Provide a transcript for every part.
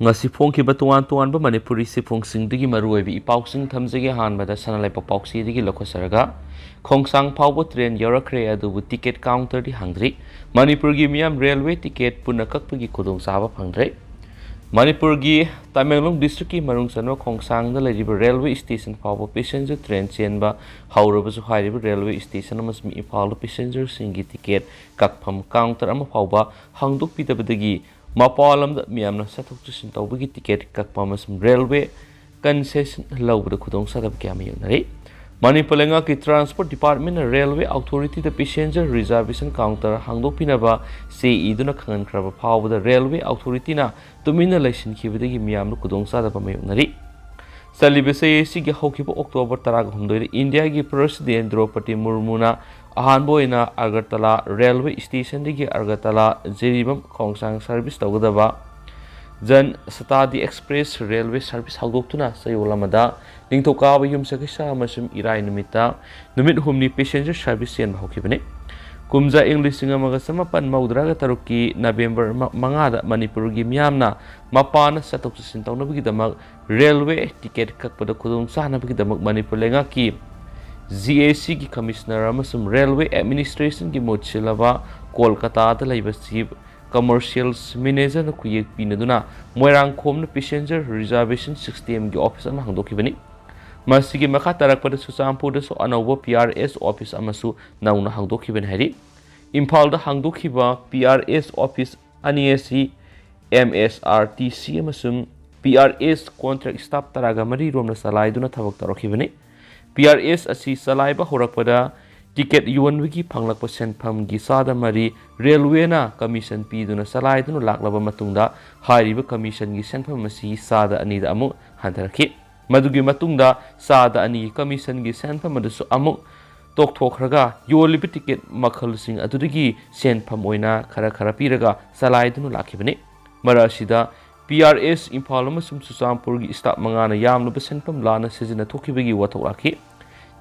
ngasi phongkiba tuan Manipuri siphongsingdigi maruoibi ipausing thamjege hanbada sanalaipa pausidigi lokhosaraga khongsang phawbo train yorakre adubu ticket counter di hangdri Manipur gi miyam railway ticket punakakpagi khudong saba phangdre Manipur gi Tamenglong district ki marungsano khongsang da lariba railway station phawbo passenger train chenba haurabasu hairiba railway station amasmi ipal passenger singi ticket kakpham counter ama phawba hangduk pitabadagi Mapalam da miyamna sathok chusin tawbagi ticket kakpa masum railway concession lawbada khudong sadab kyam yunari Manipur lenga ki transport department railway authority the passenger reservation counter hangdok pinaba se iduna khangan kraba phawda railway authority na tumina laisin khibadagi miyamna khudong sadab mayunari Salibese sigi hawkiba October 13 India gi president Draupadi Murmu na ahanboina Agartala railway station digi Agartala Jeribam khongsang service tawgadaba Jan Satadi Express railway service hawdoktuna sayolamada ningthoka bayum sakisa masum irai numita numit humni passenger service yen hawkibane kumja English ngamaga samapan maudraga taruki November mangada Manipur gi miyamna mapana satok sin tawnabagi damak railway ticket kakpada khudong sanabagi damak Manipur lenga ki GAC ki commissioner amasum railway administration ki mochilaba Kolkata da laiba chief commercial manager na kuyek pinaduna moirang khomna passenger reservation system ki office ama hangdokibani masigi makha tarakpada Susampur so anauba PRS office amasu nauna hangdokibani hari Imphal da hangdokhiba PRS office aniasi MSRTC amasum PRS contract staff taraga mari romna salaiduna thabak tarokibani PRS asi salaiba horakpada ticket yuanwigi phanglakpa senpham gi sada mari railway na commission piduna salaiduna laklaba matungda hairiba commission gi senpham asi sada anida amu hantarakhi madugi matungda sada ani commission gi senpham adasu amu tokthokraga yolibi ticket makhalsing adudigi senpham oina khara piraga salaiduna lakhibani marasida PRS Imphal amasum Susampur gi staff mangana yamluba senpham lana sejina thokibagi wathok lakhi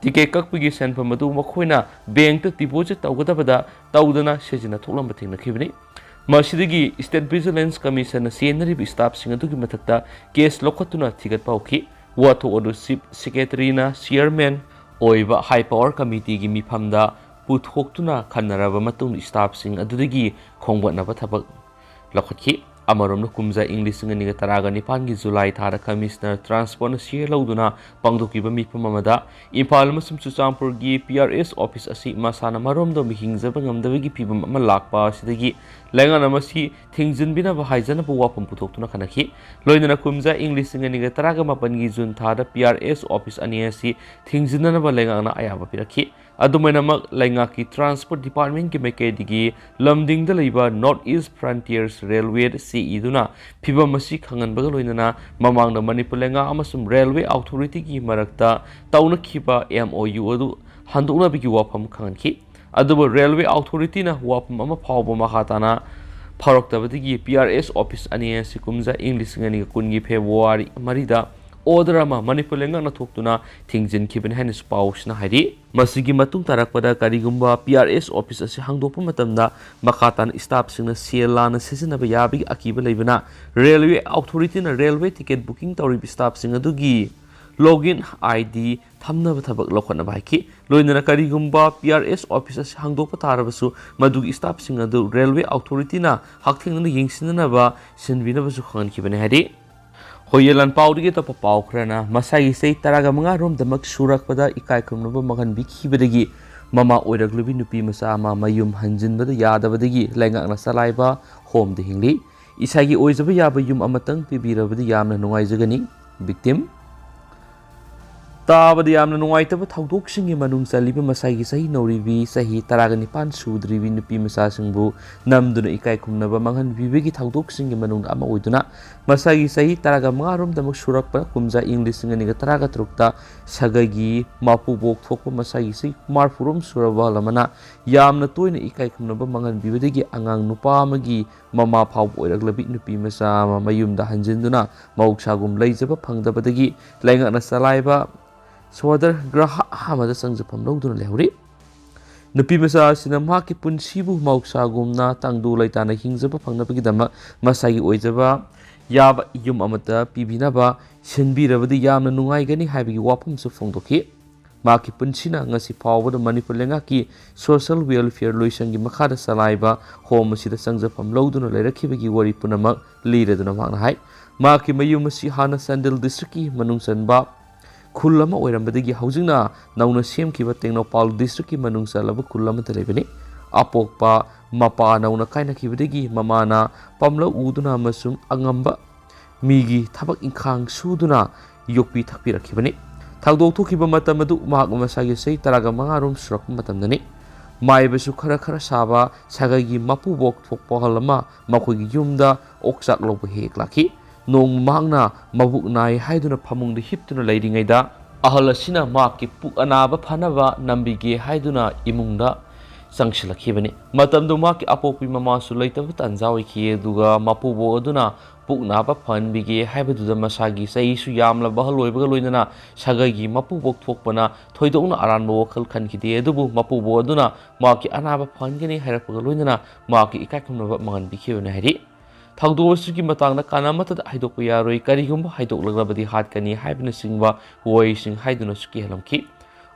ticket kakpigi senpham adu makhoina bank ta deposit tawgadabada tawdana sejina thoklamba thingnakhibani masidigi state vigilance commission na senari staff sing adugi mathakta case lokhatuna thigat pauki wathok odu chief secretary na chairman oiba high power committee gi mifamda puthoktuna khanaraba matung staff sing adudigi khongbatnaba thabak lokhatki Amarom kumza English ngani taraga nipan gi July thara commissioner transport na share lauduna pangdokiba mipamamada Imphal masum Susampur gi PRS office asi masana marom do mihingjaba ngamdabagi pibam ama lakpa sidagi lengana masi thingjinbina ba haijana bu wapam putoktuna khanakhi loinana kumza English ngani taraga mapan gi June thara PRS office ani asi thingjinana ba lengana ayaba pirakhi adumaina mak lenga ki transport department ki mekadigi lamding da leiba North East Frontiers Railway iduna piba masi khangan baga loinana mamangda Manipur lenga amasum railway authority ki marakta tauna khiba MOU adu handukna bigi wapam khanki aduba railway authority na wapam ama phawba mahatana pharoktabadigi PRS office ani sikumja English ngani kungi February marida order ama Manipur lenga na thoktuna thingjin khiben hanis pausna hari masigi matung tarakpada karigumba PRS office asi hangdopa matamda makatan staff singna sielana sesinaba yabi akiba leibana railway authority na railway ticket booking tawri staff singa dugi login ID thamnaba thabak lokhana baiki loinana karigumba PRS office asi hangdopa tarabasu madugi staff singa du railway authority na hakthingna yingsinaba sinbinaba su khan khibane hari Hoyelan Paudi to Paukrana, Masagi say Taragamanga romdamak surakakpada Ekai kumnaba makan bikibadagi, Mama oida glubi nupi masama mayum hanjin bada yadabadagi, lenga na salaiba, home the hingli, Isagi oizaba yaba yum amatang pibirabadi yamna nungayzagani, victim. Tabadi yamna nungaitaba thawdoksingi manung saliba masagi sahi noribi sahi taraganipan sudribi nupi masasingbu namduna Ekai kumnaba mangan bibigi thawdoksingi manung ama oiduna masagi sahi taraga mangarom damak surakpa kumja English ngani taraga trukta sagagi Mabubok thokpa masagi sahi marfurum suraba lamana yamna toina Ekai kumnaba mangan bibidagi angang nupa amagi mama phawb oiraglabi nupi masa mayumda hanjinduna mauksagum leijaba phangdabadagi laingana salaiba Swadar graha hamada sangjapam lawduna lehuri nupi masa sina mahaki punsibu mauksa gumna tangdu laitana hingjaba phangnabagi dama masagi oijaba याब युम अमता पीबिनबा सिनबिरबदि यामना नुंगाइगनि हाइबगी वाफमसु फोंदोखि माकी पुंसिना ngasi फावबद मणिपुर लेंगाकी सोशल वेलफेयर लोइसंगी मखादा सलाइबा होम असिदा संजफम लौदुना लेरखिबगी वरि पुनमक लीरदुना मांगना हाय माकी मयुमसी हाना सैंडल डिस्ट्रिक्ट की मनुंगसनबा खुल अमा ओइरंबदगी हौजिंगना नौना सेमखिबा टेक्नोपाल डिस्ट्रिक्ट की मनुंगसलबा खुल अमा तलेबनि अपोकपा मपा नौना काइनखिबदगी ममाना पमलो उदुना मसुम अंगंबा मीगी थबक इंखांग सुदुना योक्पी थकपिरखिबनि थागदोक थोखिबा मतम अदु महाक मसागी सही तरागा मंगारोम सुरक मतमदनि माइबसु खरा खरा साबा सागागी मपुबोक थोकपा हलमा मखोगी युमदा ओक्साक लोब हेक लाखि नोंग मांगना मबुक नाय हाइदुना फमुंग हिप्तुना लैरिङैदा अहल असिना माकी पुक अनाबा फनबा नम्बिगे हाइदुना इमुंगदा संगसिलखिबनि मतमदु माकी अपोपी ममासु लैतब तंजा ओइखिए दुगा मपुबो अदुना पुक नाबा फनबिगे हाइबदुदा मसागी सहीसु यामला बहल ओइबगा लोइनना सागागी मपुबोक थोकपना थोइदौना अरानबो वखल खनखिदे अदुबु मपुबो अदुना माकी अनाबा फनगनि हाइरपगा लोइनना माकी इकाइखुमनबा मंगनबिखिबनि हाइरि थागदोसुगी मतंगना कानामतद हाइदोकपा यारोइ करिगुम्बा हाइदोकलगबदि हातकनि हाइबना सिंबा वोइसिंग हाइदुना सुकी हलमखि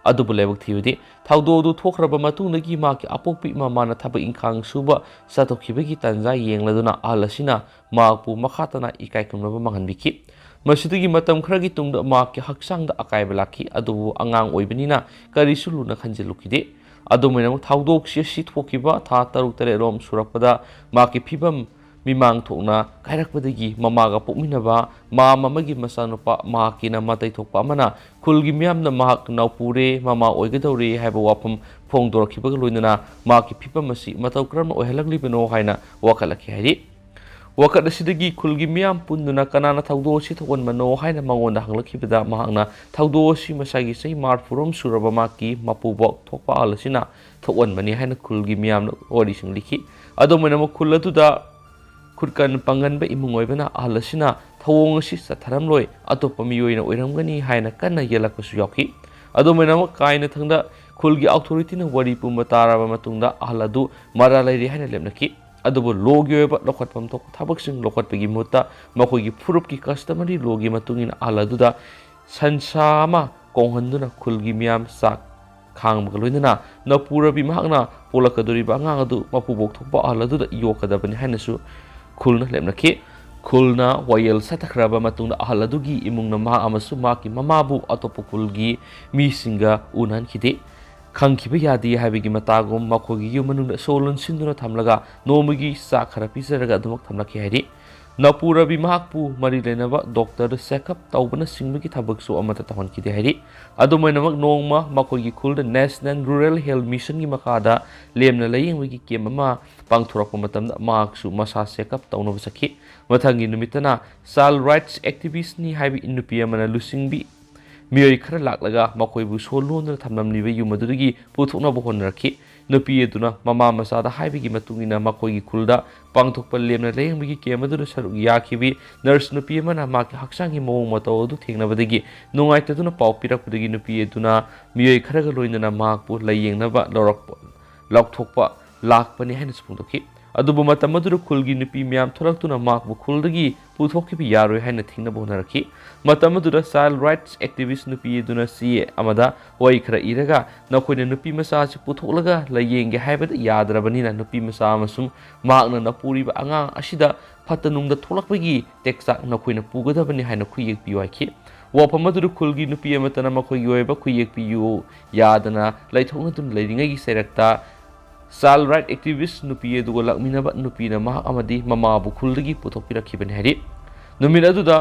अदुबु लेबक थिबदि थागदोदु थोखरबा मतुंगदगी माकी अपोपी ममाना थबक इंखांग सुबा सतोखिबगी तंजा येंगलदुना आहलसिना माकपु मखातना इकाइखुमनबा मंगनबिखि मसिदगी मतम खरगी तुंगदा माकी हक्सांगदा अकाइबा लाखि अदुबु अंगांग ओइबनिना करिसु लुना खंजिलुखिदे अदुमैना थागदोकसि सिथोखिबा था तरुक तरेरोम सुरकपदा माकी फिबम मिमांग थोकना कायरकपदगी ममागा पोकमिनबा माम अमगी मसानुपा माकिना मतै थोकपा अमना खुलगी मियामना माक नाउपुरे ममा ओइगदौरे हाइबा वाफम फोंदोरखिबगा लोइनना माकी फिपम असी मतौ क्रमना ओइहलगलिबनो हाइना वाखलखि हाइरि वकत असिदगी खुलगी मियाम पुन्दुना कनाना थागदोसि थोकनमनो हाइना मंगोंदा हंगलखिबदा महांगना थागदोसि मसागी सही मारफुरम सुरबा माकी मपुबोक थोकपा अलसिना थोकनमनि हाइना खुलगी मियामना ओरिसिंग लिखि अदोमैना खुलदुदा खुदकन पंगनबा इमुंग ओइबना आहलसिना थवोंग असि सथरमलोय अतोप्पा मियोइना ओइरमगनि हाइना कन्ना येलकपसु यावखि अदोमैना काइना थंगदा खुलगी अथॉरिटीना वरि पुंबा ताराबा मतुंगदा आहलदु मरा लैरि हाइना लेमनखि अदुबु लोगी ओइबा लोखतपम थोक थबकसिंग लोखतपगी मुत्ता मखोगी फुरुपकी कस्टमरी लोगी मतुंगिना आहलदुदा संसामा कोंहन्दुना खुलगी मियाम साक खांबगा लोइनना नपुरबी महकना पोलकदोरिबा अंगांग अदु मपुबोक थोकपा आहलदुदा योकदबनि हाइनासु खुलना लेमनखि खुलना वायल सतखरबा मतुंगदा आहलदुगी इमुंगना मा अमसु माकी ममाबु अतोप खुलगी मीसिंगा उननखिदे खंखिबा यादि हाइबगी मतागुम मखोगी युमनुंदा सोलन सिंदुना थमलगा नोमगी सा खरा पिजरगा अदुमक थमलखि हाइरि नपुरबी महकपु मरि लेनबा डॉक्टर चेकअप तौबना सिंगबगी थबकसु अमता तहनखिदे हाइरि अदुमैनमक नोंगमा मखोगी खुलदा नेशनल रूरल हेल्थ मिशन की मखादा लेमना लयेंबगी केम अमा पांगथोरकपा मतमदा महकसु मसा चेकअप तौनबा सखि मथंगी नुमितना चाइल्ड राइट्स एक्टिविस्ट नि हाइबी नुपी अमना लुसिंगबी मियोय खरा लाकलगा मखोयबु सोलोनना थमनमलिबा युमदुगी पुथोकनबा होनरखि नुपी अदुना ममा मसादा हाइबगी मतुंगिना मखोयगी खुलदा पांगथोकपा लेमना लयेंबगी केमदुना सरुक याखिबी नर्स नुपी अमना माकी हक्सांगी मोंग मतौ अदु थेंगनबदगी नुंगाइतदुना पाउ पिरकपदगी नुपी अदुना मियोय खरागा लोइनना माकपु लयेंगनबा लौथोकपा लाकपनि हाइना सुफुंदोखि अदुबु मतमदुर खुलगी नुपी म्याम थोलक्तुना माकबु खुलदगी पुथोकिबि यारोय हाइना थिंगनबा होनरखि मतमदुर चाइल्ड राइट्स एक्टिविस्ट नुपी अदुना सीए अमदा वै खरा इरगा नखोइना नुपी मसासि पुथोकलगा लयेंगे हाइबदा यादरबनिना नुपी मसा अमसुम माकना नपुरिबा अंगांग असिदा फतनुंगदा थोलक्पगी टेक्सा नखोइना पुगदबनि हाइना खुयेक पिवाखि वाफमदुर खुलगी नुपी अमतना मखोइगी ओइबा खुयेक पियु यादना लैथोंगदुन लैरिङैगी सेरक्ता चाइल्ड राइट एक्टिविस्ट नुपी अदुगा लकमिनबा नुपीना महक अमदी ममाबु खुलदगी पुथोकपिरखिबनि हाइरि नुमित अदुदा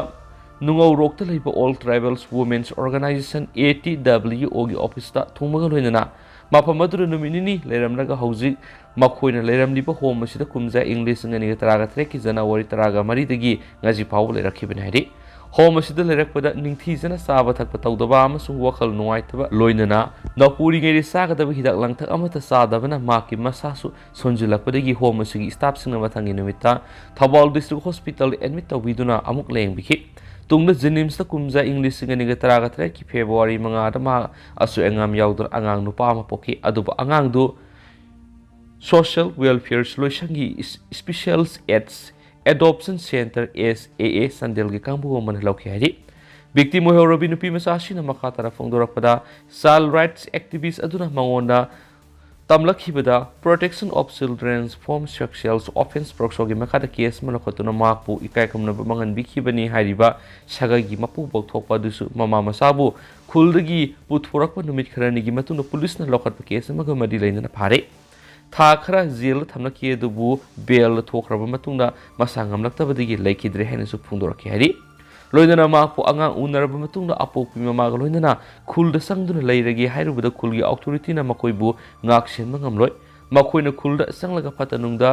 नुंगौ रोकता लैबा all tribals women's organization ATWO की ऑफिसता थुंगमगा लोइनना मफम अदुर नुमिनिनी लेरमलगा हौजिक मखोइना लेरमलिबा होम असिदा कुमजा इंग्लिश ngani 13 की जनवरी 13 दगी ngaji फाव लेरखिबनि हाइरि होम असिदा लेरकपदा निंथीजना साबा थकपा तौदबा अमसुंग वखल नुवाइतबा लोइनना नपुरिङैरि सागदबा हिदाक लांथक अमता सादबना माकी मसासु सोंजिलकपदगी होम असिगी स्टाफ सिंगना मथंगी नुमिता थौबाल डिस्ट्रिक्ट हॉस्पिटल एडमिट तौबिदुना अमुक लेंबिखि तुंगदा जेनिम्सता कुमजा इंग्लिश ngani 13 की फेब्रुवारी 5 मा असु एंगाम याउदर अंगांग नुपा अमा पोखि अदुबा अंगांग दु सोशल वेलफेयर सोल्यूशन की special aids Adoption Center SAA Sandel gi kangbu man lauki hari victim hoyorobi nupi masashi na makatara fongdorakpada child rights activists aduna mangonda tamlakhibada protection of children from sexual offense proksogi makata case manakotuna mapu ikai kamna mangan bikhibani hariba sagai gi mapubok thokpa dusu mama masabu khuldagi puthorakpa numit kharani gi matuna police na lokatpa case maga madi laina phare tha khara jail thamna ki dubu bail thokraba matungna masangam laktabadigi laikidre henasu phungdoraki hari loinana mapu angang unaraba matungna apokpi mamaga loinana khulda sangduna leiragi hairubada khulgi authority na makoibu ngak senma ngamloi makoina khulda sanglaga patanungda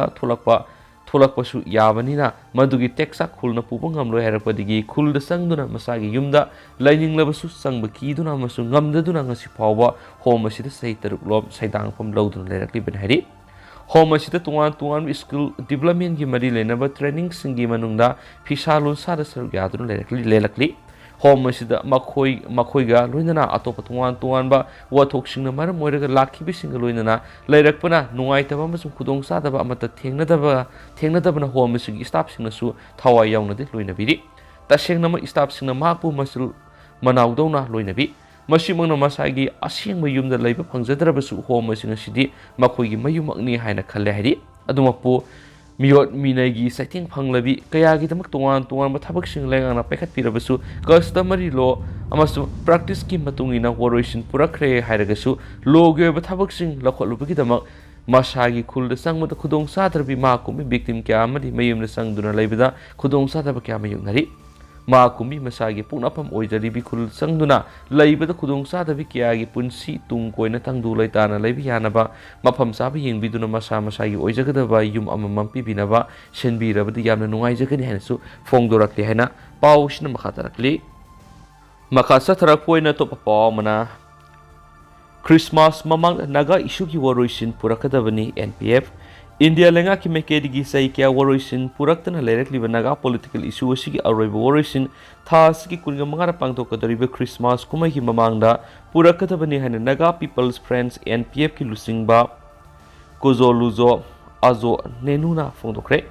tholakpasu yabanina madugi teksa khulna puba ngamloi hairakpadigi khulda sangduna masagi yumda laininglabasu sangba kiduna masu ngamdaduna ngasi phawba home asida sahi taruklom saidang pam loduna leirakli ben hari home asida tungan skill development gi mari lenaba training singi manungda fisalun sada saruk yaduna lelakli home asida makhoi ga loinana atopa tungan ba wathok singna maram moiraga lakhibi singa loinana leirakpana nungai taba masum khudong sadaba amata thengnadaba na home asigi staff singna su thawai yawnade loinabiri tasengna ma staff singna mapu masul manaudona loinabi Masimang masagi asing mayum da laiba pangjadrabasu home asing asidi makoigi mayumakni haina khalle hari adumapu miyot minagi setting phanglabi kayagi damak tungan ba thabak sing lengana pekhat pirabasu customary law amasu practice ki matungina warroisin purakre hairagasu loge ba thabak sing lakholubi damak masagi khulda sangmata khudong sadrabi makumi victim kya amadi mayum na sangduna laibada khudong sadraba kya mayungnari Makumi masagi punapam oijaribi khul sangduna laibada khudong sadabi kiyagi punsi tung koina tangdu laitana laibi yanaba mafam sabi yengbiduna masagi oijagadaba yum amamam pibinaba senbirabadi yamna nungaijagani hainasu fongdorakli haina pausina makhatarakli makasa tharakpoina topa paw mana Christmas mamang naga issue ki waroisin purakadabani NPF India lenga ki mekedi sai kya waroisin puraktana leirakliba naga political issue asigi aroiba waroisin thas ki kunga mangara pangtokadariba Christmas kumai ki mamangda purakadabani haina naga people's friends NPF ki lusingba kozoluzo azo nenuna fongdokre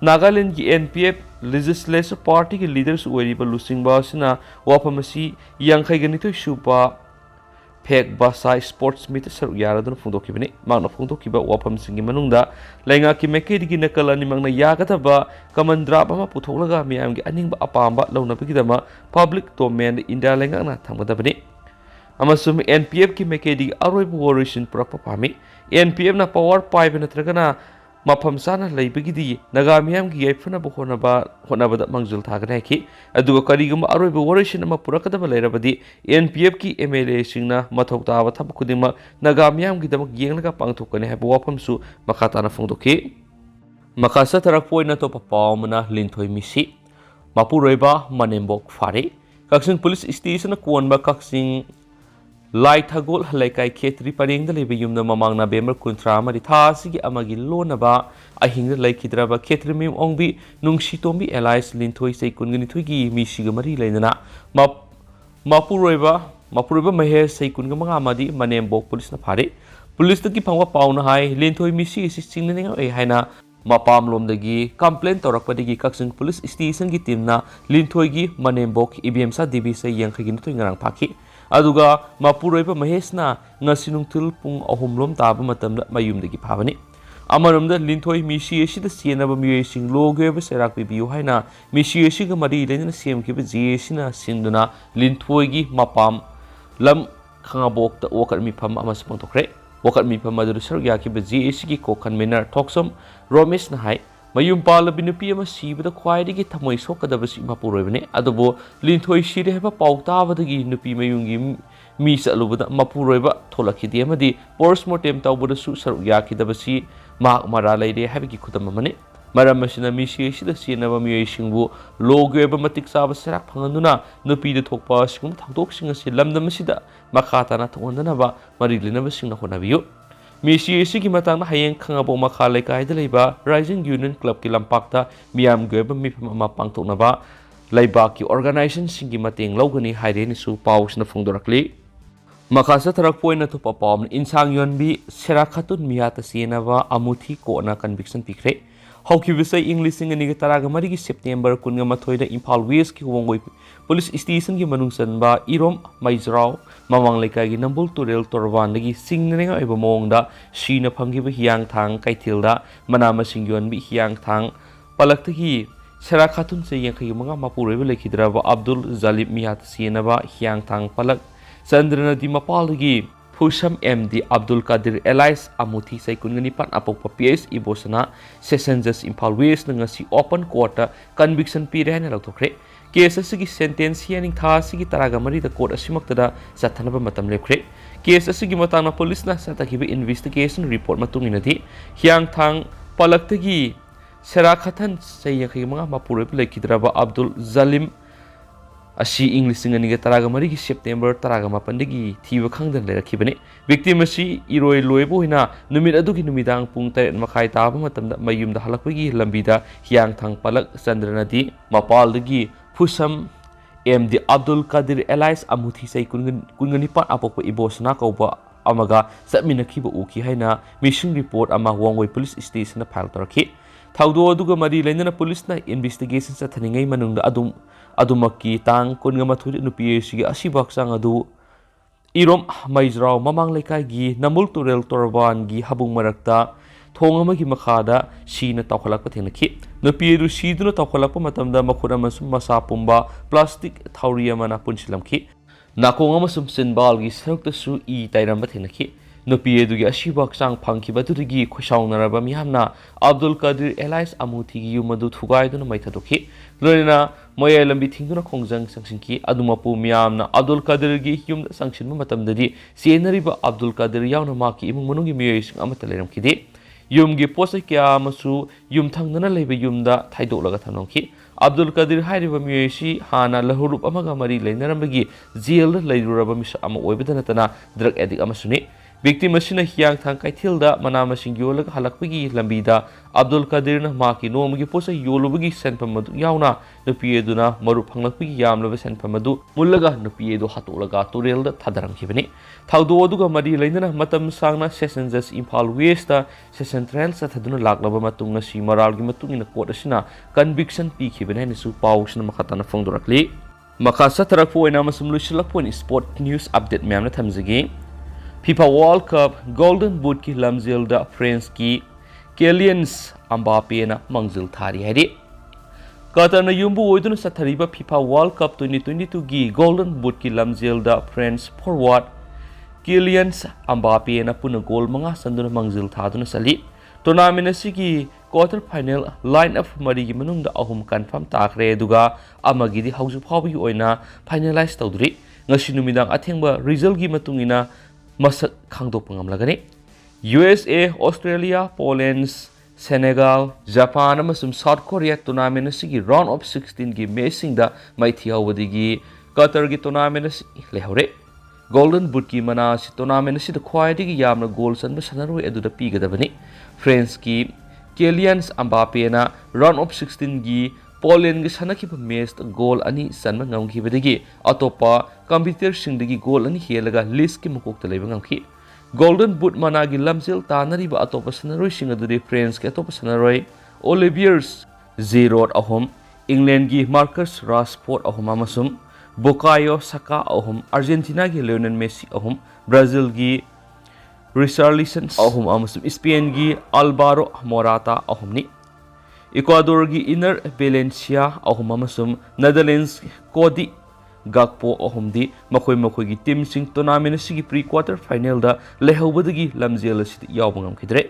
Nagaland ki NPF legislative party ki leaders oiriba lusingba sina wapamasi yangkhai ganito shupa Pek Basai Sports Meet Saru Yaradun Fundoki Bini, Magna Fundokiba, Wapam Singi Manunda, Lenga Kimeki Nakalani Magna Yagataba, Kamandrabama Putolaga, Miamgi, Aning Apamba, Lona Pigidama, Public Domain, India Lengana, Tamadabini. Amasum NPF Kimeki, Arab Warrishin Propami, NPF na Power Pipe and Tragana, Mapamsana Laibigidi, Nagamiam Giefana Honaba Mangzul Taganaki, Adu Karigum Arab Warrishin Mapurakada Valerabadi, NPF ki MLA Singna, Matokta Tapukudima, Nagamiam Gidam Gianga Pangtokan have Wapamsu, Makatana Fundoki, Makasa Tarapoina Topa Palmana, Lintoi Misi, Mapureba, Manembok Fari, Kaxing Police Station Kwanba Kaxing. Lai thagol halaikai khetri paring da lebe yumna mamang na bemer kuntra mari thasi gi amagi lonaba ahing da laikidraba khetri mim ongbi nungsi tombi allies linthoi sei kungni thoigi mi siga mari leinana mapuroiba mahe sei kunga manga amadi manembok police na phare police ta ki phangwa pauna hai linthoi mi si singna ninga ei haina mapam lomdagi complaint torakpadigi kaksing police station gi team na linthoi gi manembok ibm sa db sei yangkhai gi thoi ngarang phaki Aduga Mapuroipa Mahesna Nasinung Tilpung Ohumlom Taba Matam Mayum de Gipavani. Amarum the Lintoy Mishi the Sienaba Muising Logo Serak Bibu Haina, Mishi Shiga Mari, then Sim Kibazina Sinduna, Lintoigi Mapam Lam Kangabok the Walk at Mipam Amas Montocre, Walk at Mipam Mother Sergaki Bazishiki Kokan Minar Toxum, Romis Nahai. Mayum pala binupi ama sibada khwaidagi thamoi sokadabasi mapuroibane adobo linthoi sire heba pautawadagi nupi mayungi mi salubada mapuroiba tholakhidi amadi postmortem tawbada su saru yakidabasi mak mara laide habigi khudam amane maram masina mi sida sinaba mi singbu logoeba matik saba serak phanganduna nupi de thokpa singum thangtok singa si lamdam sida makhata na thondana ba marilina ba singna honabiyo Misi ki matang na hayeng kangabo makhalay kahit layba Rising Union Club ki lampakta miyam goeba mapangtok na ba layba ki organization singi mating lawgani hayre ni su paus na fungdorakli makasa tarakpoy na to papam insang yon bi serakatun miyata sina ba amuthi ko na conviction pikre ꯍꯧꯈꯤꯕꯁꯦ ꯏꯪ 2013ꯒꯤ September 12ꯗ Imphal ꯋꯦꯁꯀꯤ Wangoi police ꯁ꯭ꯇꯦꯁꯟꯒꯤ ꯃꯅꯨꯡ ꯆꯟꯕ ꯏꯔꯣꯝ ꯃꯩꯖ꯭ꯔꯥꯎ ꯃꯃꯥꯡ ꯂꯩꯀꯥꯏꯒꯤ ꯅꯝꯕꯨꯜ ꯇꯨꯔꯦꯜ ꯇꯣꯔꯕꯥꯟꯗꯒꯤ ꯆꯤꯡꯅꯅꯤꯡꯉꯥꯏ ꯑꯣꯏꯕ ꯃꯑꯣꯡꯗ ꯁꯤꯅ ꯐꯪꯈꯤꯕ ꯍꯤꯌꯥꯡꯊꯥꯡ ꯀꯩꯊꯦꯜꯗ ꯃꯅꯥ ꯃꯁꯤꯡ ꯌꯣꯟꯕꯤ ꯍꯤꯌꯥꯡꯊꯥꯡ ꯄꯂꯛꯇꯒꯤ ꯁꯦꯔꯥ ꯈꯥꯇꯨꯟ ꯆꯍꯤ 85 ꯃꯄꯨꯔꯣꯏꯕ ꯂꯩꯈꯤꯗ꯭ꯔꯕ ꯑꯕꯗꯨꯜ ꯖꯂꯤब ꯃꯤꯌꯥꯠ ꯆꯦꯟꯅꯕ ꯍꯤꯌꯥꯡꯊꯥꯡ ꯄꯂꯛ ꯆꯟꯗ꯭ꯔꯅꯗꯤ ꯃꯄꯥꯜꯗꯒꯤ ꯐꯨꯁꯝ MD ꯑꯕꯗꯨꯜ ꯀꯥꯗꯤꯔ ꯑꯦꯂꯥꯏꯁ ꯑꯃꯨꯊꯤ ꯆꯍꯤ 19 ꯑꯄꯣꯛꯄ PS ꯏꯕꯣꯁꯅ ꯁꯦꯁꯟ ꯖꯁ ꯏꯝꯐꯥꯜ ꯋꯦꯁꯅ ꯉꯁꯤ ꯑꯣꯄꯟ ꯀꯣꯔꯠꯇ ꯀꯟꯚꯤꯛꯁꯟ ꯄꯤꯔꯦ ꯍꯥꯏꯅ ꯂꯧꯊꯣꯛꯈ꯭ꯔꯦ ꯀꯦꯁ ꯑꯁꯤꯒꯤ ꯁꯦꯟꯇꯦꯟꯁ ꯍꯤꯌꯔꯤꯡ ꯊꯥ ꯑꯁꯤꯒꯤ 13ꯗ ꯀꯣꯔꯠ ꯑꯁꯤꯃꯛꯇꯗ ꯆꯠꯊꯅꯕ ꯃꯇꯝ ꯂꯦꯞꯈ꯭ꯔꯦ ꯀꯦꯁ ꯑꯁꯤꯒꯤ ꯃꯇꯥꯡꯗ ꯄꯨꯂꯤꯁꯅ ꯆꯠꯊꯈꯤꯕ ꯏꯟꯚꯦꯁꯇꯤꯒꯦꯁꯟ ꯔꯤꯄꯣꯔꯠ ꯃꯇꯨꯡ ꯏꯟꯅꯗꯤ ꯍꯤꯌꯥꯡꯊꯥꯡ ꯄꯂꯛꯇꯒꯤ ꯁꯦꯔꯥ ꯈꯥꯇꯟ ꯆꯍꯤ 85 ꯃꯄꯨꯔꯣꯏꯕ ꯂꯩꯈꯤꯗ꯭ꯔꯕ ꯑꯕꯗꯨꯜ ꯖꯂꯤꯝ ꯑꯁꯤ ꯏꯪ 2013ꯒꯤ ꯁꯦꯞꯇꯦꯝꯕꯔ 18ꯗꯒꯤ ꯊꯤꯕ ꯈꯪꯗꯅ ꯂꯩꯔꯛꯈꯤꯕꯅꯤ ꯚꯤꯛꯇꯤꯝ ꯑꯁꯤ ꯏꯔꯣꯏ ꯂꯣꯏꯕ ꯑꯣꯏꯅ ꯅꯨꯃꯤꯠ ꯑꯗꯨꯒꯤ ꯅꯨꯃꯤꯗꯥꯡ ꯄꯨꯡ 8:30 ꯇꯥꯕ ꯃꯇꯝꯗ ꯃꯌꯨꯝꯗ ꯍꯜꯂꯛꯄꯒꯤ ꯂꯝꯕꯤꯗ ꯍꯤꯌꯥꯡꯊꯥꯡ ꯄꯂꯛ ꯆꯟꯗ꯭ꯔꯅꯗꯤ ꯃꯄꯥꯜꯗꯒꯤ ꯐꯨꯁꯝ MD ꯑꯕꯗꯨꯜ ꯀꯥꯗꯤꯔ ꯑꯦꯂꯥꯏꯁ ꯑꯃꯨꯊꯤ ꯆꯍꯤ 19 ꯑꯄꯣꯛꯄ ꯏꯕꯣꯁꯅꯥ ꯀꯧꯕ ꯑꯃꯒ ꯆꯠꯃꯤꯟꯅꯈꯤꯕ ꯎꯈꯤ ꯍꯥꯏꯅ ꯃꯤꯁꯤꯡ ꯔꯤꯄꯣꯔꯠ ꯑꯃ ꯋꯥꯡꯒꯣꯏ ꯄꯨꯂꯤꯁ ꯁ꯭ꯇꯦꯁꯟꯗ ꯐꯥꯏꯜ ꯇꯧꯔꯛꯈꯤ ꯊꯧꯗꯣꯛ ꯑꯗꯨꯒ ꯃꯔꯤ ꯂꯩꯅꯅ ꯄꯨꯂꯤꯁꯅ ꯏꯟꯚꯦꯁꯇꯤꯒꯦꯁꯟ ꯆꯠꯊꯔꯤꯉꯩ ꯃꯅꯨꯡꯗ ꯑꯗꯨꯃꯛꯀꯤ ꯇꯥꯡ 22 ꯅꯨꯄꯤ ꯑꯁꯤꯒꯤ ꯑꯁꯤꯕ ꯍꯛꯆꯥꯡ ꯑꯗꯨ ꯏꯔꯣꯝ ꯃꯩꯖ꯭ꯔꯥꯎ ꯃꯃꯥꯡ ꯂꯩꯀꯥꯏꯒꯤ ꯅꯝꯕꯨꯜ ꯇꯨꯔꯦꯜ ꯇꯣꯔꯕꯥꯟꯒꯤ ꯍꯕꯨꯡ ꯃꯔꯛꯇ ꯊꯣꯡ ꯑꯃꯒꯤ ꯃꯈꯥꯗ ꯁꯤꯅ ꯇꯥꯎꯈꯠꯂꯛꯄ ꯊꯦꯡꯅꯈꯤ ꯅꯨꯄꯤ ꯑꯗꯨ ꯁꯤꯗꯨꯅ ꯇꯥꯎꯈꯠꯂꯛꯄ ꯃꯇꯝꯗ ꯃꯈꯨꯠ ꯑꯃꯁꯨꯡ ꯃꯁꯥ ꯄꯨꯝꯕ ꯄ꯭ꯂꯥꯁꯇꯤꯛ ꯊꯧꯔꯤ ꯑꯃꯅ ꯄꯨꯟꯁꯤꯜꯂꯝꯈꯤ ꯅꯥꯀꯣꯡ ꯑꯃꯁꯨꯡ ꯆꯤꯟꯕꯥꯜꯒꯤ ꯁꯔꯨꯛꯇꯁꯨ ꯇꯥꯏꯔꯝꯕ ꯊꯦꯡꯅꯈꯤ ꯅꯨꯄꯤ ꯑꯗꯨꯒꯤ ꯑꯁꯤꯕ ꯍꯛꯆꯥꯡ ꯐꯪꯈꯤꯕꯗꯨꯗꯒꯤ ꯈꯣꯏꯁꯥꯎꯅꯔꯕ ꯃꯤꯌꯥꯝꯅ ꯑꯕꯗꯨꯜ ꯀꯥꯗꯤꯔ ꯑꯦꯂꯥꯏꯁ ꯑꯃꯨꯊꯤꯒꯤ ꯌꯨꯝ ꯑꯗꯨ ꯊꯨꯒꯥꯏꯗꯨꯅ ꯃꯩ ꯊꯥꯗꯣꯛꯈꯤ ꯂꯣꯏꯅꯅ ꯃꯌꯥꯏ ꯂꯝꯕꯤ ꯊꯤꯡꯗꯨꯅ ꯈꯣꯡꯖꯪ ꯆꯪꯁꯤꯟꯈꯤ ꯑꯗꯨꯃꯛꯄꯨ ꯃꯤꯌꯥꯝꯅ ꯑꯕꯗꯨꯜ ꯀꯥꯗꯤꯔꯒꯤ ꯌꯨꯝꯗ ꯆꯪꯁꯤꯟꯕ ꯃꯇꯝꯗꯗꯤ ꯆꯦꯟꯅꯔꯤꯕ ꯑꯕꯗꯨꯜ ꯀꯥꯗꯤꯔ ꯌꯥꯎꯅ ꯃꯍꯥꯛꯀꯤ ꯏꯃꯨꯡ ꯃꯅꯨꯡꯒꯤ ꯃꯤꯑꯣꯏꯁꯤꯡ ꯑꯃꯠꯇ ꯂꯩꯔꯝꯈꯤꯗꯦ ꯌꯨꯝꯒꯤ ꯄꯣꯠꯆꯩ ꯀꯌꯥ ꯑꯃꯁꯨ ꯌꯨꯝꯊꯪꯅꯅ ꯂꯩꯕ ꯌꯨꯝꯗ ꯊꯩꯗꯣꯛꯂꯒ ꯊꯝꯂꯝꯈꯤ ꯑꯕꯗꯨꯜ ꯀꯥꯗꯤꯔ ꯍꯥꯏꯔꯤꯕ ꯃꯤꯑꯣꯏ ꯑꯁꯤ ꯍꯥꯟꯅ ꯂꯍꯨꯔꯨꯞ ꯑꯃꯒ ꯃꯔꯤ ꯂꯩꯅꯔꯝꯕꯒꯤ ꯖꯦꯜꯗ ꯂꯩꯔꯨꯔꯕ ꯃꯤꯁꯛ ꯑꯃ ꯑꯣꯏꯕꯇ ꯅꯠꯇꯅ ꯗ꯭ꯔꯒ ꯑꯦꯗꯤꯛ ꯑꯃꯁꯨꯅꯤ ꯚꯤꯛꯇꯤꯝ ꯑꯁꯤꯅ ꯍꯤꯌꯥꯡꯊꯥꯡ ꯀꯩꯊꯦꯜꯗ ꯃꯅꯥ ꯃꯁꯤꯡ ꯌꯣꯜꯂꯒ ꯍꯜꯂꯛꯄꯒꯤ ꯂꯝꯕꯤꯗ ꯑꯕꯗꯨꯜ ꯀꯥꯗꯤꯔꯅ ꯃꯍꯥꯛꯀꯤ ꯅꯣꯡꯃꯒꯤ ꯄꯣꯠꯆꯩ ꯌꯣꯜꯂꯨꯕꯒꯤ ꯁꯦꯟꯐꯝ ꯑꯗꯨ ꯌꯥꯎꯅ ꯅꯨꯄꯤ ꯑꯗꯨꯅ ꯃꯔꯨꯞ ꯐꯪꯂꯛꯄꯒꯤ ꯌꯥꯝꯂꯕ ꯁꯦꯟꯐꯝ ꯑꯗꯨ ꯃꯨꯜꯂꯒ ꯅꯨꯄꯤ ꯑꯗꯨ ꯍꯥꯠꯇꯣꯛꯂꯒ ꯇꯨꯔꯦꯜꯗ ꯊꯥꯗꯔꯝꯈꯤꯕꯅꯤ ꯊꯧꯗꯣꯛ ꯑꯗꯨꯒ ꯃꯔꯤ ꯂꯩꯅꯅ ꯃꯇꯝ ꯁꯥꯡꯅ ꯁꯦꯁꯟ ꯖꯁ ꯏꯝꯐꯥꯜ ꯋꯦꯁꯇ ꯁꯦꯁꯟ ꯇ꯭ꯔꯥꯌꯦꯜ ꯆꯠꯊꯗꯨꯅ ꯂꯥꯛꯂꯕ ꯃꯇꯨꯡ ꯉꯁꯤ ꯃꯔꯥꯜꯒꯤ ꯃꯇꯨꯡ ꯏꯟꯅ ꯀꯣꯔꯠ ꯑꯁꯤꯅ ꯀꯟꯚꯤꯛꯁꯟ ꯄꯤꯈꯤꯕꯅꯤ ꯍꯥꯏꯅꯁꯨ ꯄꯥꯎꯁꯤꯅ ꯃꯈꯥ ꯇꯥꯅ ꯐꯣꯡꯗꯣꯔꯛꯂꯤ ꯃꯈꯥ ꯆꯠꯊꯔꯛꯄ ꯑꯣꯏꯅ ꯑꯃꯁꯨꯡ ꯂꯣꯏꯁꯤꯜꯂꯛꯄ ꯑꯣꯏꯅ ꯁ꯭ꯄꯣꯔꯠ ꯅ꯭ꯌꯨꯁ ꯑꯞꯗꯦꯠ ꯃꯌꯥꯝꯅ ꯊꯝꯖꯒꯦ FIFA World Cup Golden Boot की लमजेलदा फ्रांस की केलियंस अम्बापेना मंजिल थारी है कतरना युम्बु ओइदुना सथरिबा FIFA World Cup 2022 की Golden Boot की लमजेलदा फ्रांस फॉरवर्ड केलियंस अम्बापेना पुनः गोल मंगा संदुना मंजिल थादुना सली टूर्नामेंट असिगी क्वार्टर फाइनल लाइन अप मरी की मनुंगदा अहुम कन्फर्म ताखरे दुगा अमगिदी हौजु फावगी ओइना फाइनलाइज तौदुरी ngasi numidang athengba result gi matungina masak khangdokpa ngamlagani USA Australia Poland Senegal Japan amasum South Korea tournament asigi round of 16 gi matching da maithi hawdigi Qatar gi tournament lehore Golden Boot ki mana si tournament si da khwaidigi yamna goal sanba sanaroi aduda pigadabani France ki Kylian Mbappe na round of 16 gi Poland gi sanaki match goal ani sanma ngamkhibadigi atopa computer singdagi goal ani helaga list ki mukok ta leiba ngamkhi Golden Boot mana gi lamjel tanariba atopa sanaroi sing adudi France ki atopa sanaroi Oliviers Giroud ahom England gi Marcus Rashford ahom amasum Bukayo Saka ahom Argentina gi Lionel Messi ahom Brazil gi Richarlison ahom amasum Spain gi Alvaro Morata ahomni Ecuador gi Inner Valencia ahom amasum Netherlands Cody Gakpo ahomdi makhoi gi team sing tournament asigi pre-quarter final da lehobadagi lamjel asidi yawba ngamkhidre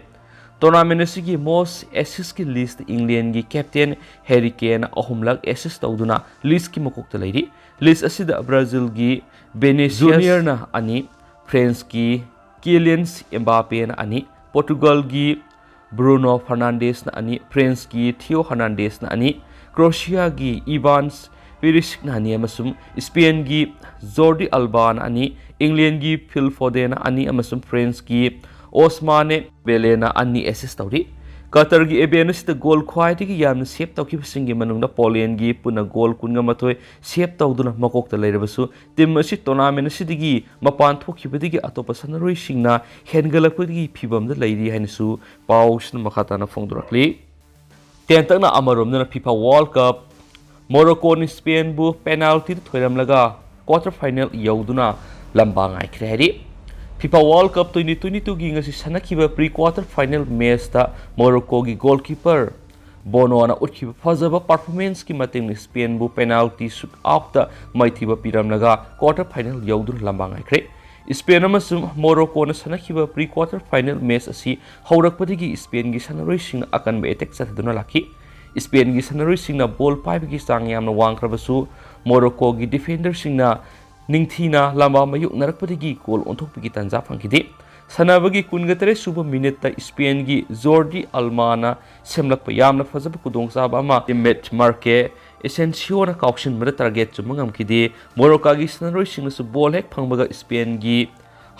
tournament asigi most assist ki list England gi captain Harry Kane ahomlak assist tawduna list ki makok ta leiri list asida Brazil gi Vinicius Junior na ani France gi Kylian Mbappe na ani Portugal gi Bruno Fernandes na ani France gi Theo Hernandez na ani Croatia gi Ivans Perisic na ani amasum Spain gi Jordi Alba na ani England gi Phil Foden na ani amasum France gi Ousmane Dembele na ani assist tawri Qatar gi event sida goal khwaidigi yamna save tawkibsingi manungda Poland gi puna goal kunga save tawduna makokta leirabasu team asi tournament asidigi mapan thokibadigi atopa sanaroi singna hengalakpagi phibamda leiri hainasu pausna makhatana fongdorakli ꯇꯦꯟꯇꯛꯅ ꯑꯃꯔꯣꯝꯗꯅ FIFA world cup ꯃꯣꯔꯣꯀꯣꯅ ꯁ꯭ꯄꯦꯟꯕꯨ ꯄꯦꯅꯥꯜꯇꯤꯗ ꯊꯣꯏꯔꯝꯂꯒ quarter final ꯌꯧꯗꯨꯅ ꯂꯝꯕꯥ ꯉꯥꯏꯈ꯭ꯔꯦ ꯍꯥꯏꯔꯤ FIFA World Cup 2022 gi ngasi sanakhiba pre-quarter final match ta Morocco gi goalkeeper Bono na utkiba fazaba performance ki mating ni Spain bu penalty shoot out ta maithiba piramlaga quarter final yaudur lambang aikre Spain amasum Morocco na sanakhiba pre-quarter final match asi haurakpadigi Spain gi sanaroi sing akan be attack chathaduna laki Spain gi sanaroi sing na ball pipe gi sang yamna wangkrabasu Morocco gi defender sing na Ningthina lamba mayuk narakpadigi goal onthokpigi tanja phangkidi sanabagi kungatare suba minute ta Spain gi Jordi Almana semlakpa yamna fazaba kudongchaba ama teammate Marque Asensio na kaukshin mara target chumangam kidi Morocco gi sanaroi singnasu ball hek phangbaga Spain gi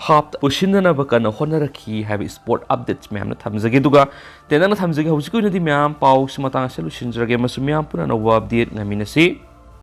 half pushindana bakana honarakhi have sport updates myamna thamjage duga tenana thamjage hausikoi nadi myam pau simatang solution jage masumyam puna no update ngaminasi